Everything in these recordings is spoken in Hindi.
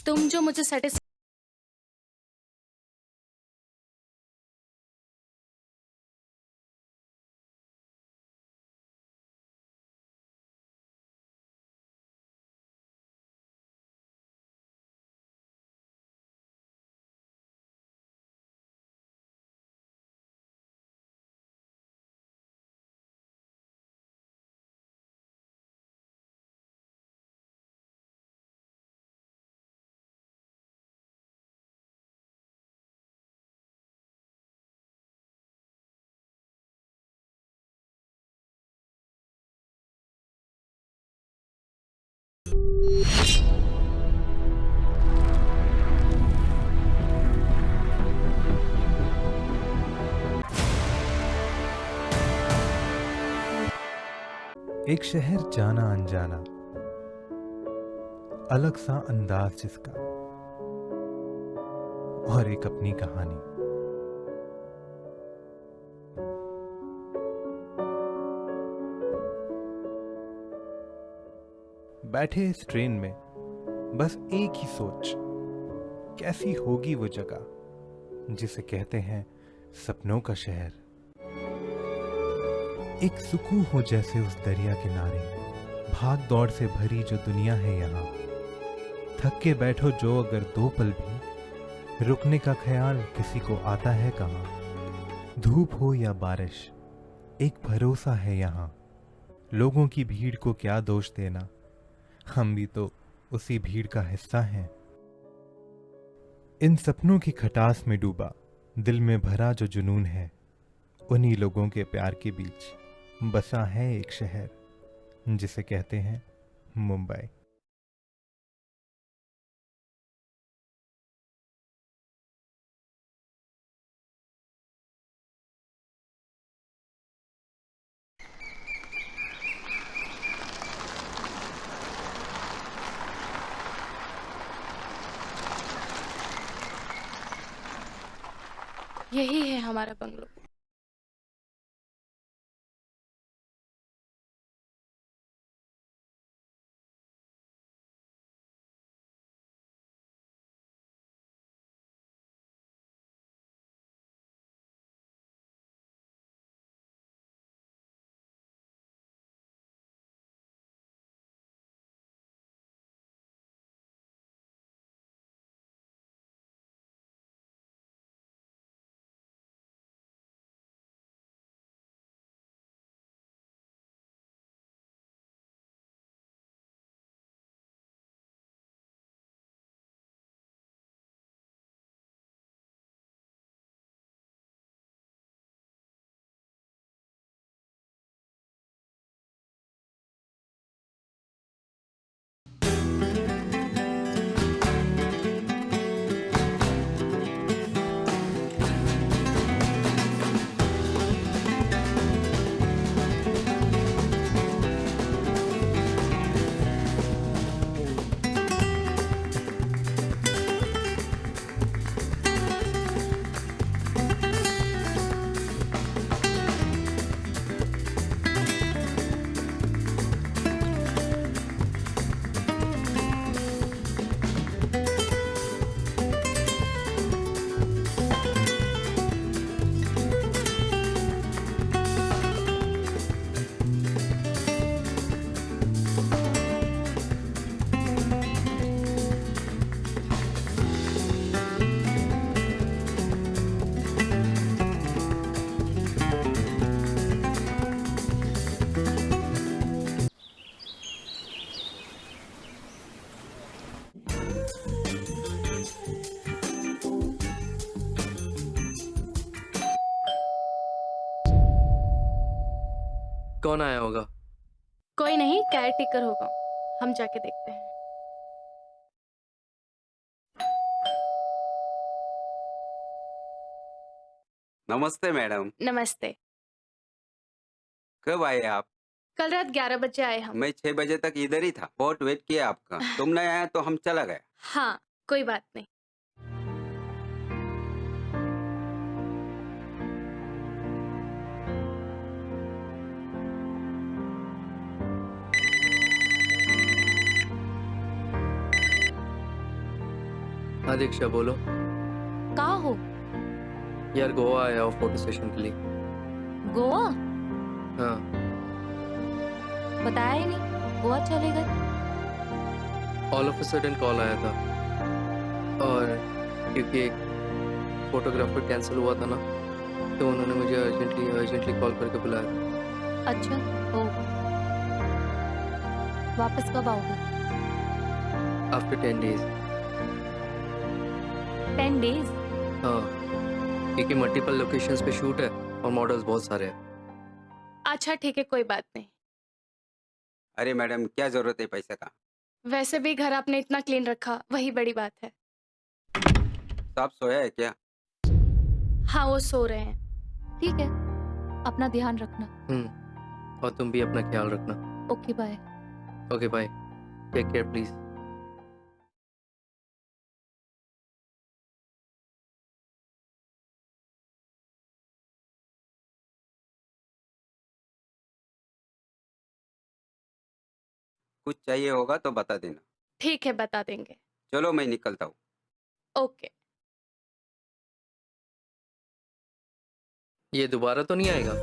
तुम जो मुझे सेटिस्फाई एक शहर जाना अनजाना, अलग सा अंदाज जिसका, और एक अपनी कहानी। बैठे इस ट्रेन में बस एक ही सोच, कैसी होगी वो जगह जिसे कहते हैं सपनों का शहर। एक सुकून हो जैसे उस दरिया किनारे, भाग दौड़ से भरी जो दुनिया है यहाँ। थक के बैठो जो अगर दो पल भी, रुकने का ख्याल किसी को आता है कहाँ। धूप हो या बारिश, एक भरोसा है यहाँ। लोगों की भीड़ को क्या दोष देना, हम भी तो उसी भीड़ का हिस्सा हैं। इन सपनों की खटास में डूबा दिल में भरा जो जुनून है, उन्हीं लोगों के प्यार के बीच बसा है एक शहर जिसे कहते हैं मुंबई। यही है हमारा बंगलो। कौन आया होगा? कोई नहीं, केयर टेकर होगा। हम जाके देखते हैं। नमस्ते मैडम। नमस्ते। कब आए आप? कल रात 11 बजे आए हम। मैं 6 बजे तक इधर ही था, बहुत वेट किया आपका। तुम नहीं आया तो हम चला गए। हाँ, कोई बात नहीं। हाँ दीक्षा बोलो। कहाँ हो? यार गोवा आया हो फोटो सेशन के लिए। गोवा? हाँ बताया ही नहीं, गोवा चले गए। All of a sudden call आया था, और क्योंकि एक फोटोग्राफर कैंसिल हुआ था ना, तो उन्होंने मुझे अर्जेंटली कॉल करके बुलाया था। अच्छा, ओ। वापस कब आओगे? After 10 days. 10 डेज? हाँ, क्योंकि मल्टीपल लोकेशंस पे शूट है और मॉडल्स बहुत सारे हैं। अच्छा ठीक है, कोई बात नहीं। अरे मैडम, क्या जरूरत है पैसे का? वैसे भी घर आपने इतना क्लीन रखा, वही बड़ी बात है। साहब सोया है क्या? हाँ, वो सो रहे हैं। ठीक है, अपना ध्यान रखना। और तुम भी अपना ख्याल रखना। Okay bye. Okay bye, take care please. कुछ चाहिए होगा तो बता देना। ठीक है, बता देंगे। चलो मैं निकलता हूँ। ओके। ये दोबारा तो नहीं आएगा?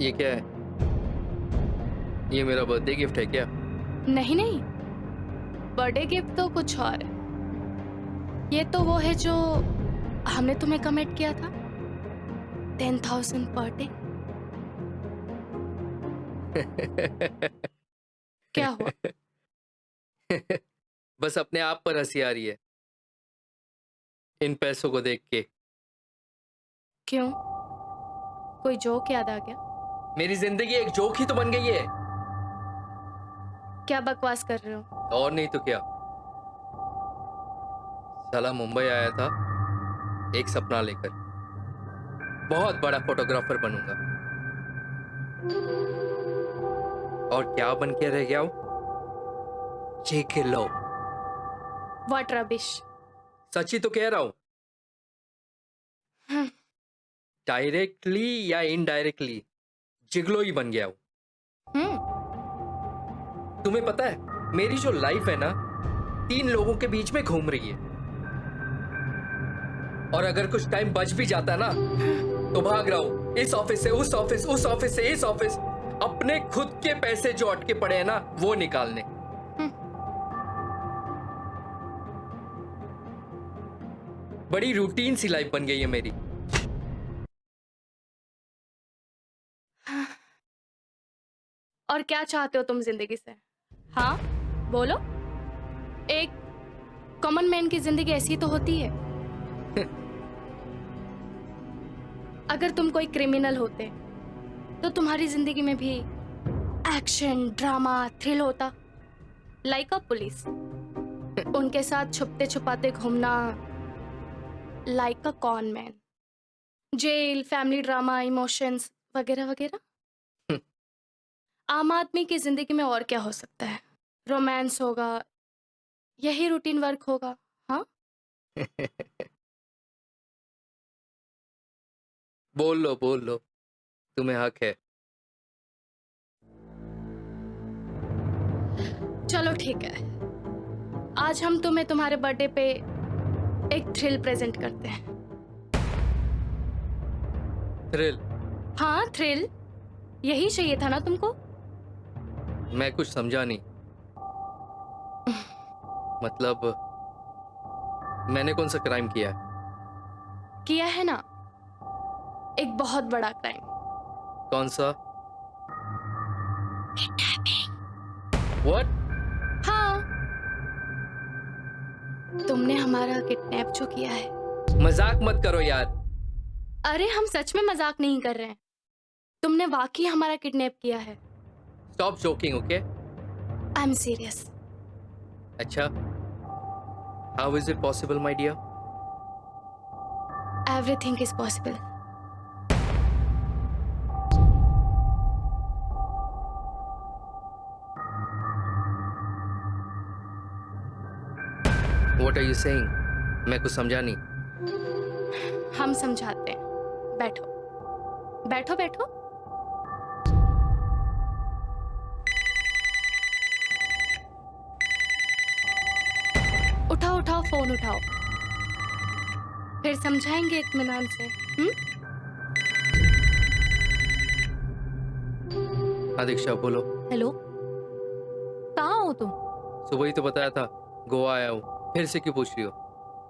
ये क्या है? ये मेरा बर्थडे गिफ्ट है क्या? नहीं नहीं, बर्थडे गिफ्ट तो कुछ और है। ये तो वो है जो हमने तुम्हें कमिट किया था, 10,000 पर डे। क्या हुआ? बस अपने आप पर हंसी आ रही है इन पैसों को देख के। क्यों, कोई जोक याद आ गया? मेरी जिंदगी एक जोक ही तो बन गई है। क्या बकवास कर रहे हो? और नहीं तो क्या। साला मुंबई आया था एक सपना लेकर, बहुत बड़ा फोटोग्राफर बनूंगा, और क्या बन के रह गया हूं? जेके लो। What rubbish. सच ही तो कह रहा हूं। डायरेक्टली या इनडायरेक्टली जिगलो ही बन गया हूं। तुम्हें पता है मेरी जो लाइफ है ना, 3 लोगों के बीच में घूम रही है, और अगर कुछ टाइम बच भी जाता है ना, तो भाग रहा हूं इस ऑफिस से उस ऑफिस, उस ऑफिस से इस ऑफिस, अपने खुद के पैसे जो अटके पड़े हैं ना, वो निकालने। बड़ी रूटीन सी लाइफ बन गई है मेरी। और क्या चाहते हो तुम जिंदगी से? हाँ बोलो। एक कॉमन मैन की जिंदगी ऐसी तो होती है। अगर तुम कोई क्रिमिनल होते तो तुम्हारी जिंदगी में भी एक्शन, ड्रामा, थ्रिल होता, लाइक अ पुलिस। उनके साथ छुपते छुपाते घूमना, like a con man. Jail, family drama, emotions वगैरह वगैरह। आम आदमी की जिंदगी में और क्या हो सकता है? रोमांस होगा, यही रूटीन वर्क होगा। हाँ, बोल लो, तुम्हें हक है। चलो ठीक है, आज हम तुम्हें तुम्हारे बर्थडे पे एक थ्रिल प्रेजेंट करते हैं। थ्रिल? हाँ, थ्रिल, यही चाहिए था ना तुमको? मैं कुछ समझा नहीं। मतलब मैंने कौन सा क्राइम किया है? किया है ना, एक बहुत बड़ा क्राइम। कौन सा? What? हाँ, तुमने हमारा किडनैप जो किया है। मजाक मत करो यार। अरे हम सच में मजाक नहीं कर रहे हैं, तुमने वाकई हमारा किडनैप किया है। Stop joking, okay? I am serious. अच्छा, how is it possible my dear? Everything is possible. What are you saying? मैं कुछ समझा नहीं। हम समझाते हैं, बैठो बैठो बैठो। उठाओ उठाओ, फोन उठाओ, फिर समझाएंगे इत्मीनान से। हाँ दीक्षा, बोलो। हेलो, कहाँ हो तुम? सुबह ही तो बताया था गोवा आया हूँ, फिर से क्यों पूछ रही हो?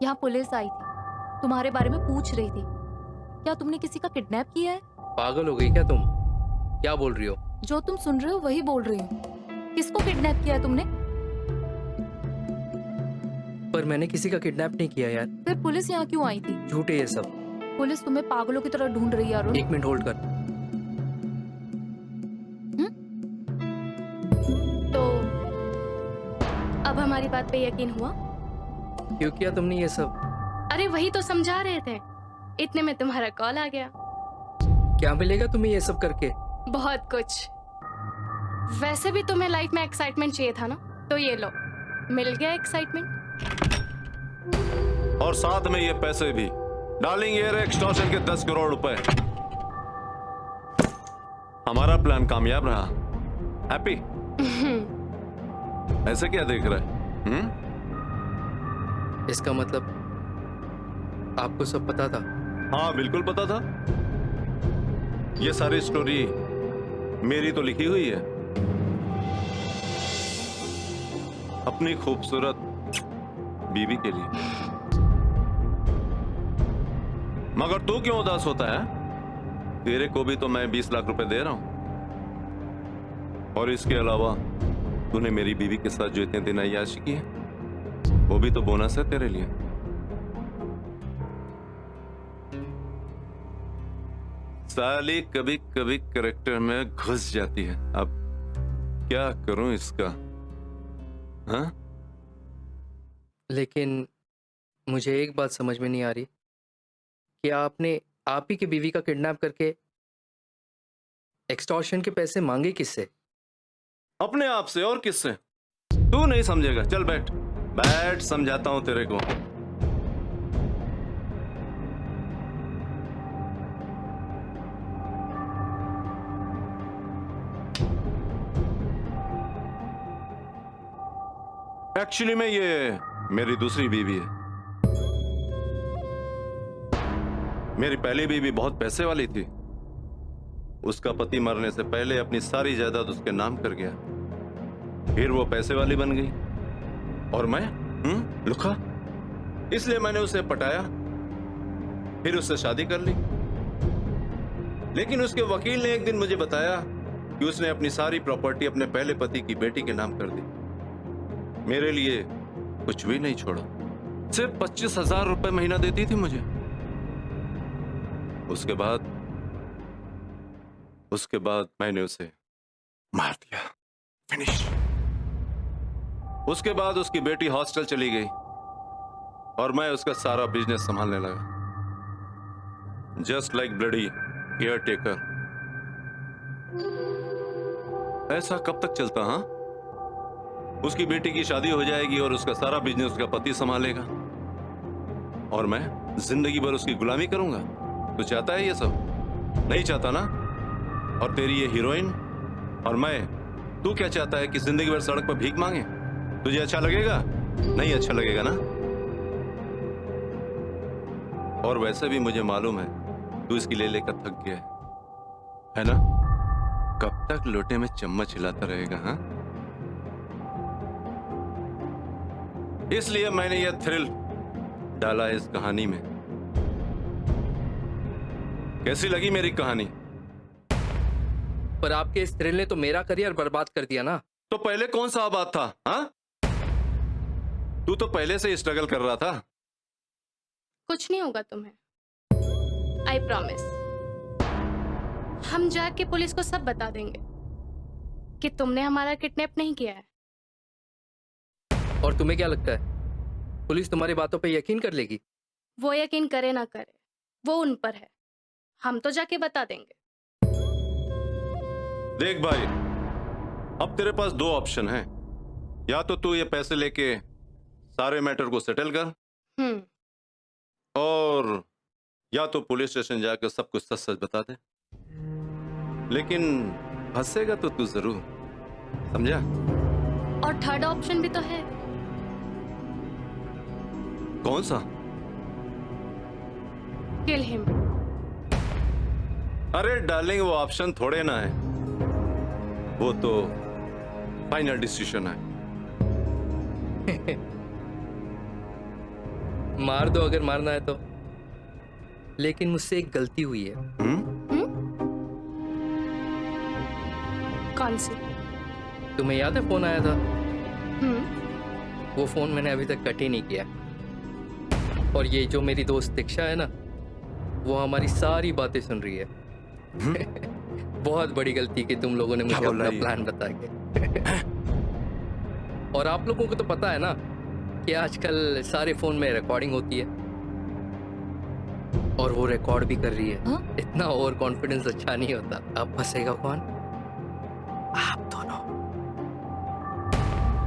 यहाँ पुलिस आई थी, तुम्हारे बारे में पूछ रही थी। क्या तुमने किसी का किडनैप किया है? पागल हो गई क्या तुम? क्या बोल रही हो? जो तुम सुन रहे हो वही बोल रही हूँ। किसको किडनैप किया है तुमने? पर मैंने किसी का किडनैप नहीं किया यार। फिर पुलिस यहाँ क्यों आई थी? झूठ है ये सब। पुलिस तुम्हें पागलों की तरह ढूंढ रही है अरुण। एक मिनट होल्ड कर। तो अब हमारी बात पे यकीन हुआ? क्यों किया तुमने ये सब? अरे वही तो समझा रहे थे, इतने में तुम्हारा कॉल आ गया। क्या मिलेगा तुम्हें ये सब करके? बहुत कुछ। वैसे भी तुम्हें लाइफ में एक्साइटमेंट चाहिए था ना, तो ये लो, मिल गया एक्साइटमेंट। और साथ में ये पैसे भी। डार्लिंग, ये रहे एक्सटॉर्शन के 10 करोड़ रुपए। हमारा प्लान कामयाब रहा। हैप्पी? ऐसे क्या देख रहे हैं? इसका मतलब आपको सब पता था? हाँ, बिल्कुल पता था। ये सारी स्टोरी मेरी तो लिखी हुई है, अपनी खूबसूरत बीवी के लिए। मगर तू क्यों उदास होता है? तेरे को भी तो मैं 20 लाख रुपए दे रहा हूं, और इसके अलावा तूने मेरी बीवी के साथ जो इतने दिन अय्याशी की है, वो भी तो बोनस है तेरे लिए। साली कभी कभी कैरेक्टर में घुस जाती है। अब क्या करूं इसका? हाँ? लेकिन मुझे एक बात समझ में नहीं आ रही कि आपने आप ही की बीवी का किडनैप करके एक्सटॉर्शन के पैसे मांगे किससे? अपने आप से, और किससे? तू नहीं समझेगा। चल बैठ बैठ, समझाता हूं तेरे को। एक्चुअली में ये मेरी दूसरी बीवी है। मेरी पहली बीवी बहुत पैसे वाली थी। उसका पति मरने से पहले अपनी सारी जायदाद उसके नाम कर गया। फिर वो पैसे वाली बन गई, और मैं लुखा। इसलिए मैंने उसे पटाया, फिर उससे शादी कर ली। लेकिन उसके वकील ने एक दिन मुझे बताया कि उसने अपनी सारी प्रॉपर्टी अपने पहले पति की बेटी के नाम कर दी। मेरे लिए कुछ भी नहीं छोड़ा, सिर्फ 25,000 रुपए महीना देती थी मुझे। उसके बाद मैंने उसे मार दिया, फिनिश। उसके बाद उसकी बेटी हॉस्टल चली गई और मैं उसका सारा बिजनेस संभालने लगा, just like bloody care taker. ऐसा कब तक चलता? हाँ, उसकी बेटी की शादी हो जाएगी और उसका सारा बिजनेस उसका पति संभालेगा और मैं जिंदगी भर उसकी गुलामी करूंगा। तू चाहता है ये सब? नहीं चाहता ना? और तेरी ये हीरोइन और मैं, तू क्या चाहता है कि जिंदगी भर सड़क पर भीख मांगे? तुझे अच्छा लगेगा? नहीं अच्छा लगेगा ना? और वैसे भी मुझे मालूम है तू इसकी ले लेकर थक गया है ना? कब तक लोटे में चम्मच हिलाता रहेगा? हाँ, इसलिए मैंने यह थ्रिल डाला इस कहानी में। कैसी लगी मेरी कहानी? पर आपके इस थ्रिल ने तो मेरा करियर बर्बाद कर दिया ना। तो पहले कौन सा आबाद था? हाँ, तू तो पहले से स्ट्रगल कर रहा था। कुछ नहीं होगा तुम्हें, आई प्रॉमिस। हम जाके पुलिस को सब बता देंगे कि तुमने हमारा किडनैप नहीं किया है। और तुम्हें क्या लगता है पुलिस तुम्हारी बातों पे यकीन कर लेगी? वो यकीन करे ना करे, वो उन पर है। हम तो जाके बता देंगे। देख भाई, अब तेरे पास दो ऑप्शन हैं। या तो तू ये पैसे लेके सारे मैटर को सेटल कर, और या तो पुलिस स्टेशन जाकर सब कुछ सच सच बता दे। लेकिन फंसेगा तो तू जरूर, समझा? और थर्ड ऑप्शन भी तो है। कौन सा? Kill him. अरे डार्लिंग, वो ऑप्शन थोड़े ना है, वो तो फाइनल डिसीजन है। मार दो अगर मारना है तो, लेकिन मुझसे एक गलती हुई है। कौन सी? तुम्हें याद है फोन आया था? वो फोन मैंने अभी तक कट ही नहीं किया। और ये जो मेरी दोस्त दीक्षा है ना, वो हमारी सारी बातें सुन रही है। बहुत बड़ी गलती की तुम लोगों ने मुझे अपना प्लान बता के। और आप लोगों को तो पता है ना कि आजकल सारे फोन में रिकॉर्डिंग होती है, और वो रिकॉर्ड भी कर रही है। हाँ? इतना ओवर कॉन्फिडेंस अच्छा नहीं होता। अब फंसेगा कौन? आप दोनों।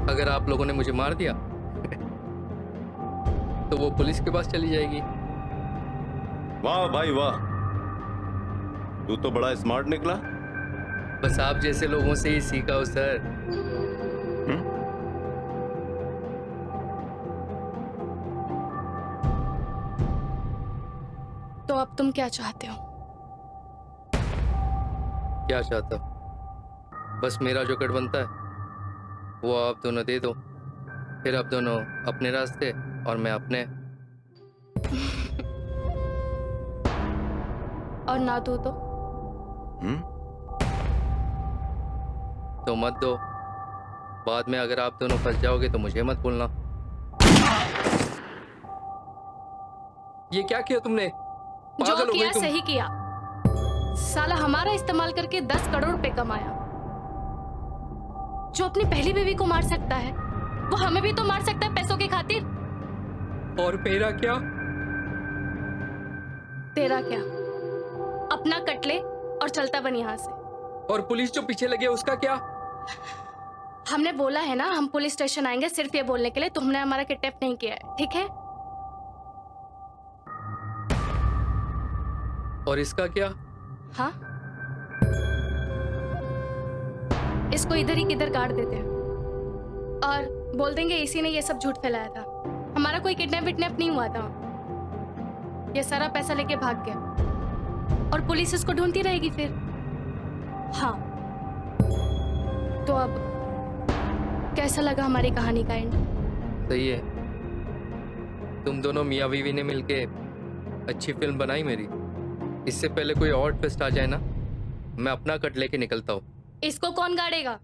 अगर आप लोगों ने मुझे मार दिया तो वो पुलिस के पास चली जाएगी। वाह भाई वाह, तू तो बड़ा स्मार्ट निकला। बस आप जैसे लोगों से ही सीखा हो सर। तो अब तुम क्या चाहते हो? क्या चाहता हूं? बस मेरा जो कट बनता है वो आप दोनों दे दो, फिर आप दोनों अपने रास्ते और मैं अपने। और ना दो तो मत दो। बाद में अगर आप दोनों फंस जाओगे तो मुझे मत बोलना। ये क्या किया तुमने? जो पागल हो किया गई तुम। सही किया। साला हमारा इस्तेमाल करके 10 करोड़ रुपए कमाया। जो अपनी पहली बीवी को मार सकता है, वो हमें भी तो मार सकता है पैसों की खातिर। और मेरा क्या? तेरा क्या? अपना कटले और चलता बन यहाँ से। और पुलिस जो पीछे लगे उसका क्या? हमने बोला है ना, हम पुलिस स्टेशन आएंगे सिर्फ ये बोलने के लिए तुमने हमारा किडनैप नहीं किया है, ठीक है? और इसका क्या? हाँ, इसको इधर ही किधर गाड़ देते हैं और बोल देंगे इसी ने ये सब झूठ फैलाया था। हमारा कोई किडनैप विडनैप नहीं हुआ था। ये सारा पैसा लेके भाग गया और पुलिस इसको ढूंढती रहेगी फिर। हाँ, तो अब कैसा लगा हमारी कहानी का एंड? सही है। तुम दोनों मियाँ बीवी ने मिलके अच्छी फिल्म बनाई मेरी। इससे पहले कोई और ट्विस्ट आ जाए ना, मैं अपना कट लेके निकलता हूँ। इसको कौन गाड़ेगा?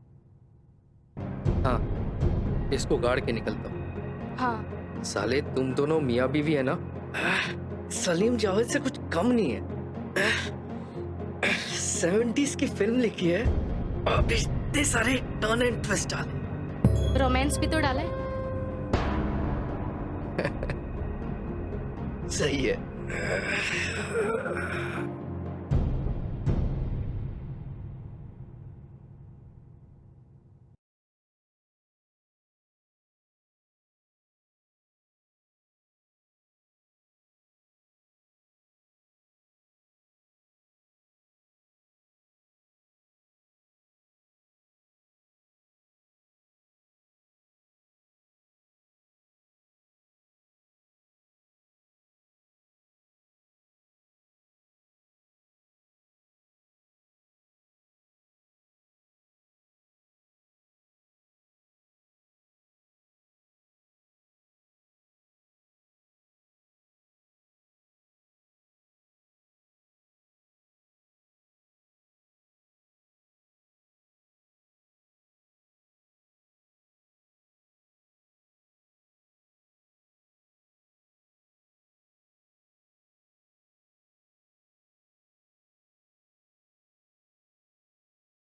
हाँ, इसको गाड़ के निकलता हूँ। हाँ, साले तुम दोनों मियाँ बीवी है ना, सलीम जावेद से कुछ कम नहीं है। 70s की फिल्म लिखी है, अभी इतने सारे टर्न एंड ट्विस्ट डाले। रोमांस भी तो डाला है। सही है।